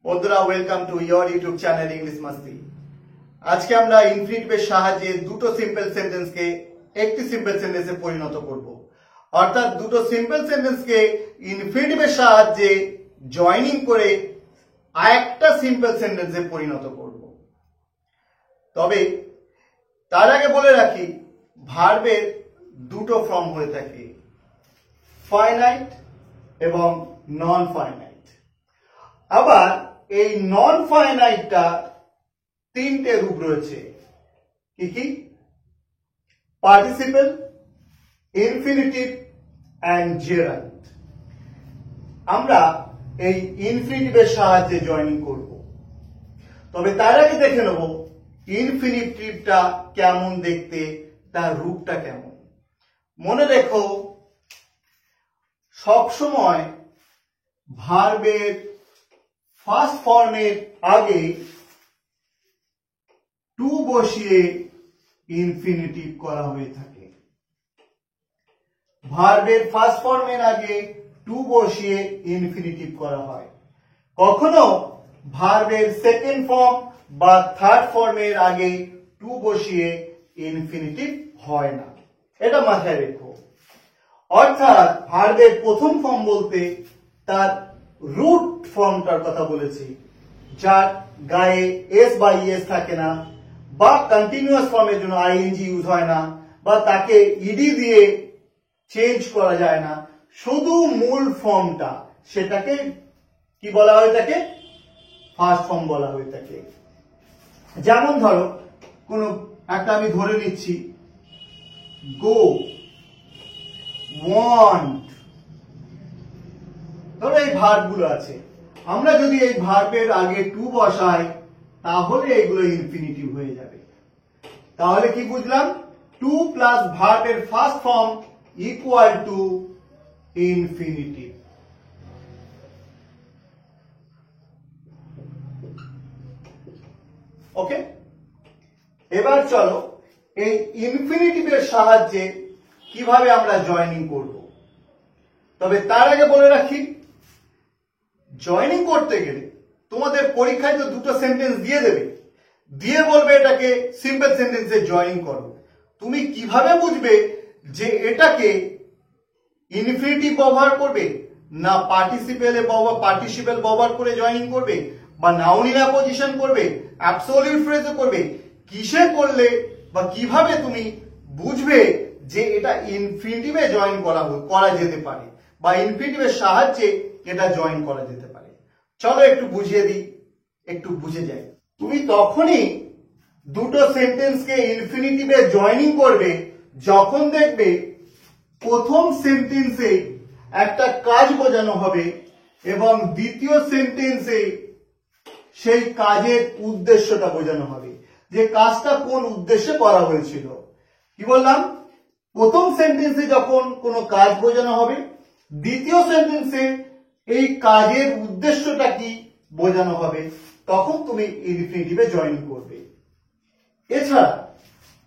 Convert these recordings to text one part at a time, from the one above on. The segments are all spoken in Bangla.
বন্ধুরা welcome to your YouTube channel English মাস্তি। আজকে আমরা ইনফিনিটিভের সাহায্যে দুটো সিম্পল সেন্টেন্সকে একটি সিম্পল সেন্টেন্সে পরিণত করব। অর্থাৎ দুটো সিম্পল সেন্টেন্সকে ইনফিনিটিভের সাহায্যে জয়েনিং করে আরেকটা সিম্পল সেন্টেন্সে পরিণত করব। তবে তার আগে বলে রাখি, ভার্বের দুটো ফর্ম হয়ে থাকে, ফাইনাইট এবং নন ফাইনাইট। আবার এই নন ফাইনাইটটা তিনটে রূপ রয়েছে। কি কি? Participle, infinitive and gerund. আমরা এই ইনফিনিটিভের সাহায্যে জয়েনিং করব। তবে তার আগে দেখে নেব ইনফিনিটিভটা কেমন দেখতে, তার রূপটা কেমন। মনে রেখো, সবসময় ভার্বের ফার্স্ট ফর্মের আগে টু বসিয়ে ইনফিনিটিভ করা হয়ে থাকে। ভার্বের ফার্স্ট ফর্মের আগে টু বসিয়ে ইনফিনিটিভ করা হয়। কখনো ভার্বের সেকেন্ড ফর্ম বা থার্ড ফর্মের আগে টু বসিয়ে ইনফিনিটিভ হয় না, এটা মাথায় রেখো। অর্থাৎ ভার্বের প্রথম ফর্ম বলতে তার রুট ফর্মটার কথা বলেছি, যার গায়ে এস বা ইএস থাকে না, বা কন্টিনিউয়াস ফর্মের জন্য আইএনজি ইউজ হয় না, বা তাকে ইডি দিয়ে চেঞ্জ করা যায় না। শুধু মূল ফর্মটা, সেটাকে কি বলা হয়ে থাকে? ফার্স্ট ফর্ম বলা হয়ে থাকে। যেমন ধরো, কোন একটা আমি ধরে নিচ্ছি, গো, ওয়ান্ট। ধরো এই ভার্বগুলো আছে, আমরা যদি এই ভার্বের আগে টু বসাই তাহলে এগুলো ইনফিনিটিভ হয়ে যাবে। তাহলে কি বুঝলাম? টু প্লাস ভার্বের first form equal to infinitive. Okay, এবার চলো এই ইনফিনিটিভের সাহায্যে কিভাবে আমরা জয়েনিং করব। তবে তার আগে বলে রাখি, জয়েনিং করতে গেলে তোমাদের পরীক্ষায় তো দুটো সেন্টেন্স দিয়ে দেবে, দিয়ে বলবে এটাকে সিম্পল সেন্টেন্সে জয়েনিং করো। তুমি কিভাবে বুঝবে যে এটাকে ইনফিনিটিভ ব্যবহার করবে, না পার্টিসিপেল ব্যবহার করে জয়েনিং করবে, বা নাউন ইন অ্যাপোজিশন করবে, অ্যাবসোলিউট ফ্রেজে করবে? কিসে করলে বা কিভাবে তুমি বুঝবে যে এটা ইনফিনিটিভে জয়েন করা যেতে পারে, বা ইনফিনিটিভের সাহায্যে এটা জয়েন করা যেতে পারে? চলো একটু বুঝিয়ে দিই, একটু বুঝে যাই। তুমি তখনই দুটো সেন্টেন্সকে ইনফিনিটিভে জয়েনিং করবে যখন দেখবে প্রথম সেন্টেন্সে একটা কাজ বোঝানো হবে এবং দ্বিতীয় সেন্টেন্সে সেই কাজের উদ্দেশ্যটা বোঝানো হবে, যে কাজটা কোন উদ্দেশ্যে করা হয়েছিল। কি বললাম? প্রথম সেন্টেন্সে যখন কোনো কাজ বোঝানো হবে, দ্বিতীয় সেন্টেন্সে এই কাজের উদ্দেশ্যটা কি বোঝানো হবে, তখন তুমি ইনফিনিটিভে জয়েন করবে। এছাড়া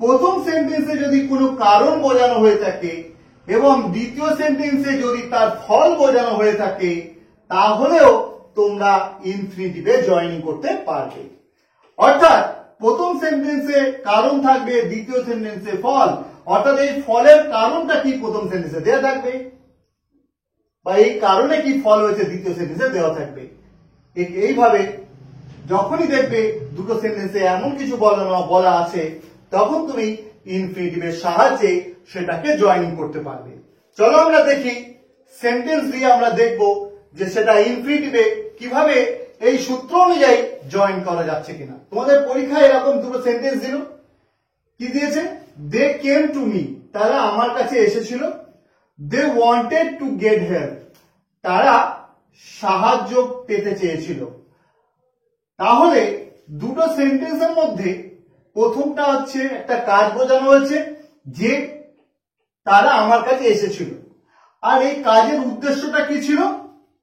প্রথম সেন্টেন্সে যদি কোনো কারণ বোঝানো হয়ে থাকে এবং দ্বিতীয় সেন্টেন্সে যদি তার ফল বোঝানো হয়ে থাকে, তাহলেও তোমরা ইনফিনিটিভে জয়েনিং করতে পারবে। অর্থাৎ প্রথম সেন্টেন্সে কারণ থাকবে, দ্বিতীয় সেন্টেন্সে ফল। অর্থাৎ এই ফলের কারণটা কি প্রথম সেন্টেন্সে দেওয়া থাকবে, বা এই কারণে কি ফল হয়েছে দ্বিতীয় সেন্টেন্সে দেওয়া থাকবে। এইভাবে যখনই দেখবে দুটো সেন্টেন্সে এমন কিছু বলা আছে, তখন তুমি ইনফিনিটিভের সাহায্যে সেটাকে জয়েনিং করতে পারবে। চলো আমরা দেখি, সেন্টেন্স দিয়ে আমরা দেখব যে সেটা ইনফিনিটিভে কিভাবে এই সূত্র অনুযায়ী জয়েন করা যাচ্ছে কিনা। তোমাদের পরীক্ষায় এরকম দুটো সেন্টেন্স দিল। কি দিয়েছে? দে কেম টু মি, তারা আমার কাছে এসেছিল। They wanted to get help, তারা সাহায্য পেতে চেয়েছিল। তাহলে দুটো সেন্টেন্সের মধ্যে প্রথমটা হচ্ছে একটা কাজ বোঝানো হয়েছে, যে তারা আমার কাছে এসেছিল, আর এই কাজের উদ্দেশ্যটা কি ছিল?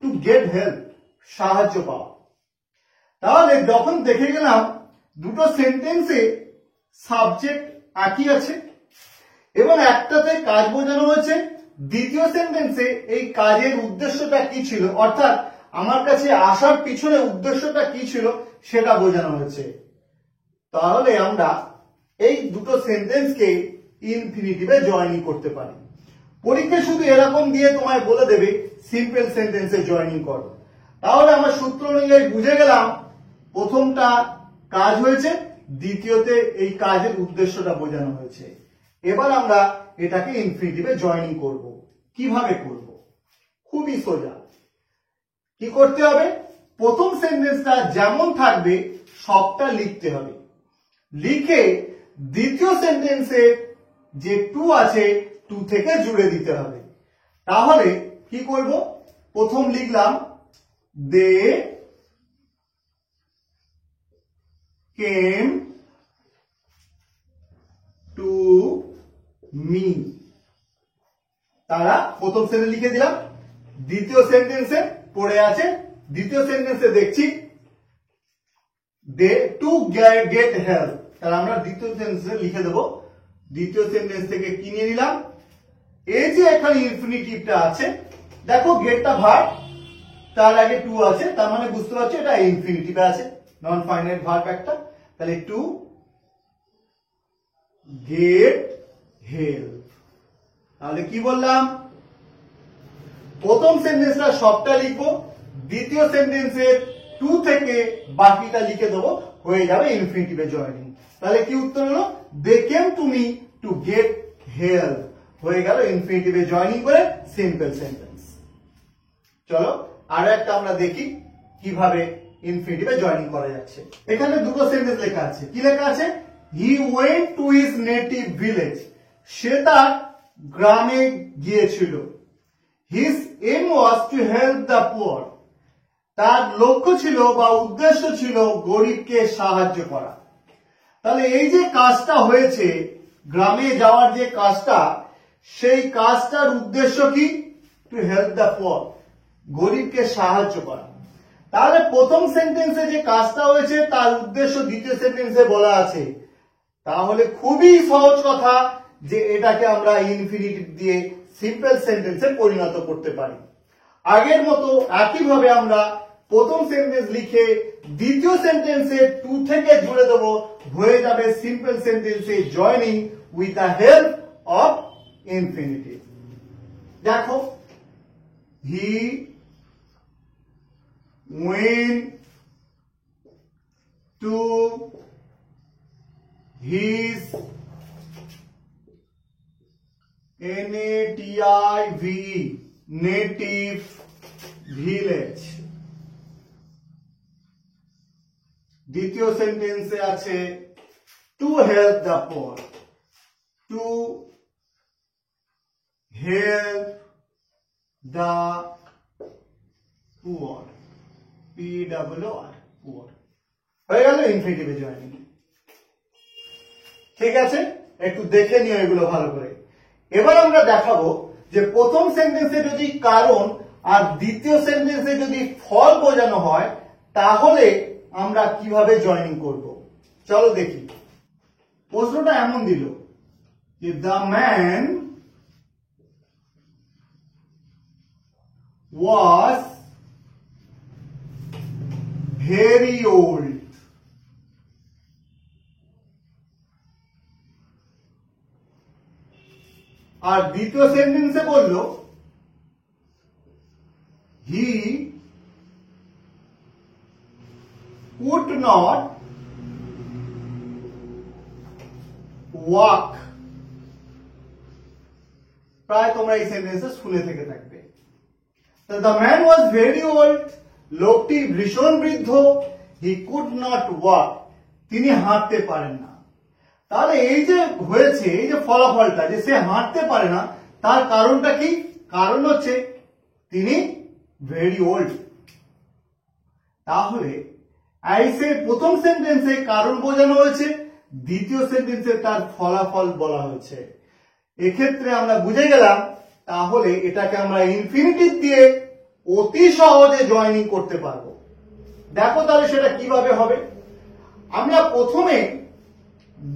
টু গেট হেল্প, সাহায্য পাওয়া। তাহলে যখন দেখে গেলাম দুটো সেন্টেন্সে সাবজেক্ট একই আছে এবং একটাতে কাজ বোঝানো হয়েছে, দ্বিতীয় সেন্টেন্সে এই কাজের উদ্দেশ্যটা কি ছিল, অর্থাৎ আমার কাছে আসার পিছনে উদ্দেশ্যটা কি ছিল সেটা বোঝানো হয়েছে। তাহলে আমরা এই দুটো সেন্টেন্সকে ইনফিনিটিভে জয়েনিং করতে পারি। পরীক্ষা শুধু এরকম দিয়ে তোমায় বলে দেবে সিম্পল সেন্টেন্সে জয়েনিং করো। তাহলে আমরা সূত্র অনুযায়ী বুঝে গেলাম প্রথমটা কাজ হয়েছে, দ্বিতীয়তে এই কাজের উদ্দেশ্যটা বোঝানো হয়েছে। এবার আমরা এটাকে ইনফিনিটিভে জয়েনিং করব। কিভাবে করব? খুবই সোজা। কি করতে হবে? প্রথম সেন্টেন্সটা যেমন থাকবে সবটা লিখতে হবে, লিখে দ্বিতীয় সেন্টেন্সে যে টু আছে টু থেকে জুড়ে দিতে হবে। তাহলে কি করব? প্রথম লিখলাম দে কেম টু মি, তারা প্রথম সেন্টেন্স লিখে দিলাম। দ্বিতীয় সেন্টেন্সে পড়ে আছে, দ্বিতীয় সেন্টেন্সে দেখছি দে টু গেট হেল্প, তাহলে আমরা দ্বিতীয় সেন্টেন্সে লিখে দেব। দ্বিতীয় সেন্টেন্স থেকে কি নিয়ে নিলাম? এই যে এখানে ইনফিনিটিভটা আছে, দেখো গেটটা ভার্ব, তার আগে টু আছে, তার মানে বুঝতে পারছো এটা ইনফিনিটিভে আছে, নন ফাইনাইট ভার্ব একটা। তাহলে টু গেট হেল্প। তাহলে কি বললাম? প্রথম সেন্টেন্সটা সবটা লিখবো, দ্বিতীয় সেন্টেন্সের টু থেকে বাকিটা লিখে দেবো, হয়ে যাবে ইনফিনিটিভে জয়েনিং। তাহলে কি উত্তর হলো? They came to me to get help, হয়ে গেল ইনফিনিটিভে জয়েনিং করে সিম্পল সেন্টেন্স। চলো আরো একটা আমরা দেখি কিভাবে ইনফিনিটিভে জয়েনিং করা যাচ্ছে। এখানে দুটো সেন্টেন্স লেখা আছে। কি লেখা আছে? He went to his native village, সে তার গ্রামে গিয়েছিল। His aim was to help the poor, তার লক্ষ্য ছিল বা উদ্দেশ্য ছিল গরিবকে সাহায্য করা। তাহলে এই যে কাজটা হয়েছে, গ্রামে যাওয়ার যে কাজটা, সেই কাজটার উদ্দেশ্য কি? টু হেল্প দ্য পুয়ার, গরিবকে সাহায্য করা। তাহলে প্রথম সেন্টেন্সে যে কাজটা হয়েছে তার উদ্দেশ্য দ্বিতীয় সেন্টেন্সে বলা আছে। তাহলে খুবই সহজ কথা যে এটাকে আমরা ইনফিনিটিভ দিয়ে সিম্পল সেন্টেন্সে পরিণত করতে পারি। আগের মতো একইভাবে আমরা প্রথম সেন্টেন্স লিখে দ্বিতীয় সেন্টেন্সে টু থেকে জুড়ে দেবো, হয়ে যাবে সিম্পল সেন্টেন্সে joining with the help of infinitive. দেখো, হি went to his native village। দ্বিতীয় সেন্টেন্সে আছে two help the poor, two help the poor, PWR, poor, হয়ে গেল ইনফিনিটিভে জয়েনিং। ঠিক আছে, একটু দেখে নিও এগুলো ভালো করে। এবার আমরা দেখাবো যে প্রথম সেন্টেন্সে যদি কারণ আর দ্বিতীয় সেন্টেন্সে যদি ফল বোঝানো হয় তাহলে আমরা কিভাবে জয়েনিং করব। চলো দেখি। প্রশ্নটা এমন দিল যে the man was very old, আর দ্বিতীয় সেন্টেন্সে বলল he could not walk। প্রায় তোমরা এই সেন্টেন্সে শুনে থেকে থাকবে। The man was very old, লোকটি ভীষণ বৃদ্ধ। হি কুড নট ওয়াক, তিনি হাঁটতে পারেন না। তাহলে এই যে হয়েছে, এই যে ফলাফলটা যে সে হাঁটতে পারে না, তার কারণটা কি? কারণ হচ্ছে তিনি ভেরি ওল্ড। তাহলে প্রথম সেন্টেন্সে কারণ বোঝানো হয়েছে, দ্বিতীয় সেন্টেন্সে তার ফলাফল বলা হয়েছে। এক্ষেত্রে আমরা বুঝে গেলাম তাহলে এটাকে আমরা ইনফিনিটিভ দিয়ে অতি সহজে জয়েনিং করতে পারবো। দেখো তাহলে সেটা কিভাবে হবে। আমরা প্রথমে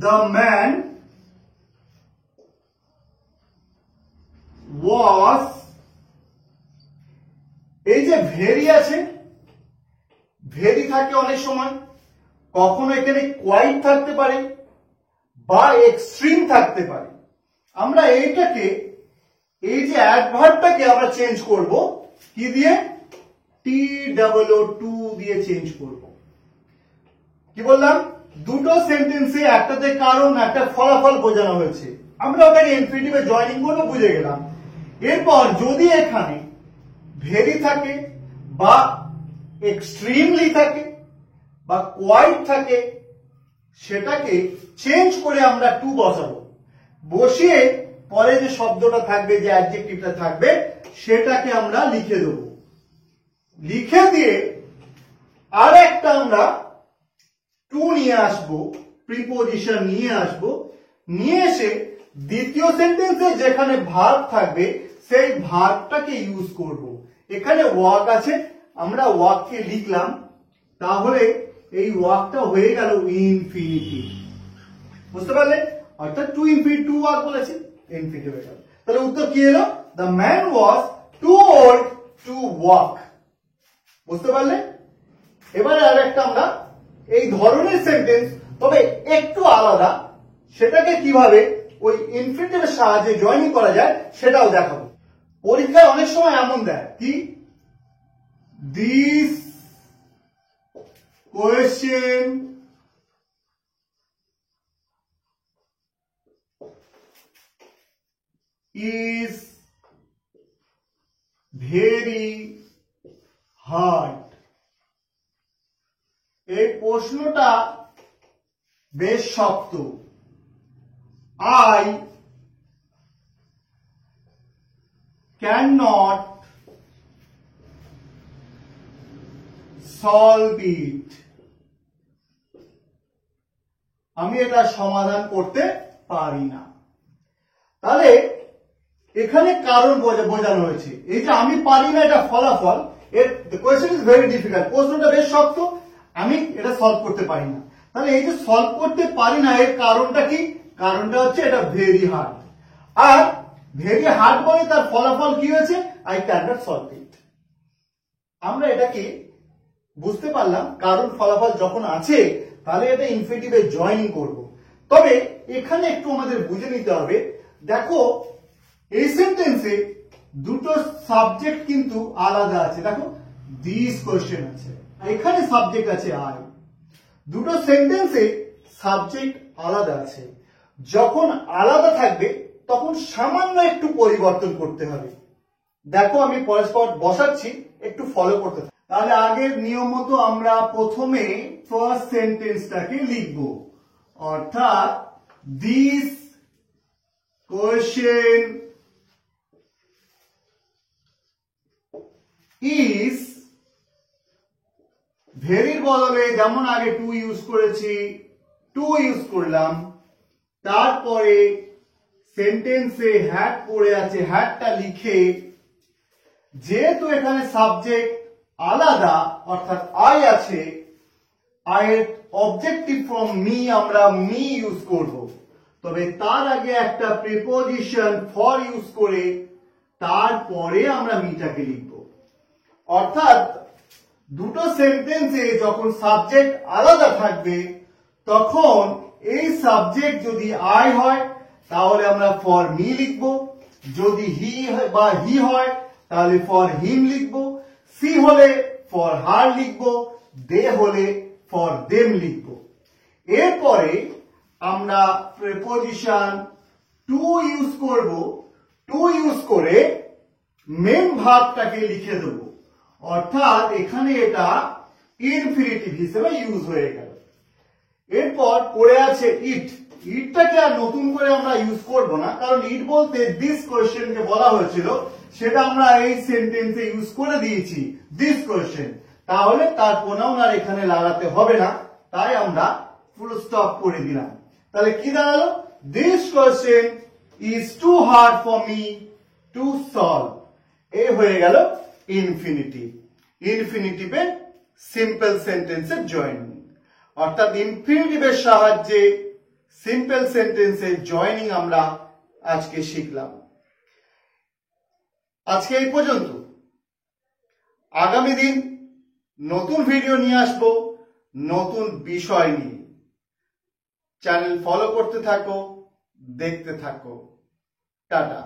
দ্য ম্যান ওয়াজ এই যে ভেরি আছে, ভেরি থাকে অনেক সময়, কখনো এখানে কোয়াইট থাকতে পারে বা এক্সট্রিম থাকতে পারে। আমরা এইটাকে, এই যে অ্যাডভার্বটাকে আমরা চেঞ্জ করব কি দিয়ে? TOO দিয়ে চেঞ্জ করব। কি বললাম? দুটো সেন্টেন্সে একটাতে কারণ একটা ফলাফল বোঝানো হয়েছে, আমরা ওটাকে ইনফিনিটিভে জয়েনিং করব, বুঝে গেলাম। এরপর যদি এখানে ভেরি থাকে বা এক্সট্রিমলি থাকে বা কোয়াইট থাকে, সেটাকে চেঞ্জ করে আমরা টু বসাবো। বসিয়ে পরে যে শব্দটা থাকবে, যে অ্যাডজেক্টিভটা থাকবে, সেটাকে আমরা লিখে দেব। লিখে দিয়ে আর একটা আমরা টু নিয়ে আসবো, প্রিপোজিশন নিয়ে আসবো, নিয়ে এসে দ্বিতীয় সেন্টেন্সে যেখানে ভার্ব থাকবে সেই ভার্বটাকে ইউজ করব। এখানে ওয়ার্ক আছে, আমরা ওয়ার্ককে লিখলাম, তাহলে এই ওয়ার্কটা হয়ে গেল ইনফিনিটিভ। বুঝতে পারলে? অর্থাৎ টু ইনফিনিটিভ, টু ওয়ার্ক বলেছে, ইনফিনিটিভ হয়ে গেল। তাহলে উত্তর কি এলো? The man was too old to walk. বুঝতে পারলে? এবারে আর একটা আমরা এই ধরনের সেন্টেন্স, তবে একটু আলাদা, সেটাকে কিভাবে ওই ইনফিনিটিভের সাহায্যে জয়েনিং করা যায় সেটাও দেখাবো। পরীক্ষায় অনেক সময় এমন দেয় কি, this question is very hard। এই প্রশ্নটা বেশ শক্ত। I cannot solve it। আমি এটা সমাধান করতে পারি না। তাহলে এখানে কারণ বোঝানো হয়েছে। এই যে আমি পারি না, এটা ফলাফল। এর কোয়েশ্চেন ইজ ভেরি ডিফিকাল্ট, প্রশ্নটা বেশ শক্ত, আমি এটা সলভ করতে পারি না। তাহলে এই যে সলভ করতে পারি না, এর কারণটা কি? কারণটা হচ্ছে এটা very hard. Are very hard বলে তার ফলাফল কি হয়েছে? I can not solve it. আমরা এটাকে বুঝতে পারলাম, কারণ ফলাফল যখন আছে তাহলে এটা ইনফিনিটিভে জয়েনিং করব। তবে এখানে একটু আমাদের বুঝে নিতে হবে, দেখো এই সেন্টেন্সে দুটো সাবজেক্ট কিন্তু আলাদা আছে। দেখো দিস কোশ্চেন আছে, এখানে সাবজেক্ট আছে আই। দুটো সেন্টেন্সে সাবজেক্ট আলাদা আছে। যখন আলাদা থাকবে তখন সামান্য একটু পরিবর্তন করতে হবে। দেখো আমি পরস্পর বসাচ্ছি, একটু ফলো করতে হবে। তাহলে আগের নিয়ম মতো আমরা প্রথমে ফার্স্ট সেন্টেন্সটাকে লিখব, অর্থাৎ দিস কোশ্চেন ইজ, ভেরির বদলে যেমন আগে টু ইউজ করেছি, টু ইউজ করলাম, তারপরে সেন্টেন্সে হ্যাড পড়ে আছে, হ্যাডটা লিখে, যেহেতু এখানে সাবজেক্ট আলাদা অর্থাৎ আই আছে, আইয়ের অবজেক্টিভ ফ্রম মি আমরা মি ইউজ করব। তবে তার আগে একটা প্রিপোজিশন ফর ইউজ করে তারপরে আমরা মিটাকে লিখব। অর্থাৎ দুটো সেন্টেন্সে যখন সাবজেক্ট আলাদা থাকবে তখন এই সাবজেক্ট যদি আই হয় তাহলে আমরা ফর মি লিখব, যদি হি বা হি হয় তাহলে ফর হিম লিখব, সি হলে ফর হার লিখব, দে হলে ফর দেম লিখব। এরপরে আমরা প্রিপোজিশন টু ইউজ করব, টু ইউজ করে মেন ভার্বটাকে লিখে দেব। অর্থাৎ এখানে এটা ইনফিনিটিভ হিসেবে ইউজ হয়ে গেল। এরপর পড়ে আছে ইট। ইটটাকে আর নতুন করে আমরা ইউজ করব না, কারণ ইট বলতে দিস কোয়েশ্চেন যে বলা হয়েছিল সেটা আমরা এই সেন্টেন্সে ইউজ করে দিয়েছি, দিস কোয়েশ্চেন। তাহলে তার প্রোনাউন আর এখানে লাগাতে হবে না, তাই আমরা ফুল স্টপ করে দিলাম। তাহলে কি দাঁড়ালো? This question is too hard for me to solve. এই হয়ে গেল ইনফিনিটিভ। ইনফিনিটিভের সিম্পল সেন্টেন্সের জয়েনিং, অর্থাৎ ইনফিনিটিভের সাহায্যে সিম্পল সেন্টেন্সের জয়েনিং আমরা আজকে শিখলাম। আজকে এই পর্যন্ত। আগামী দিন নতুন ভিডিও নিয়ে আসবো নতুন বিষয় নিয়ে। চ্যানেল ফলো করতে থাকো, দেখতে থাকো। টাটা।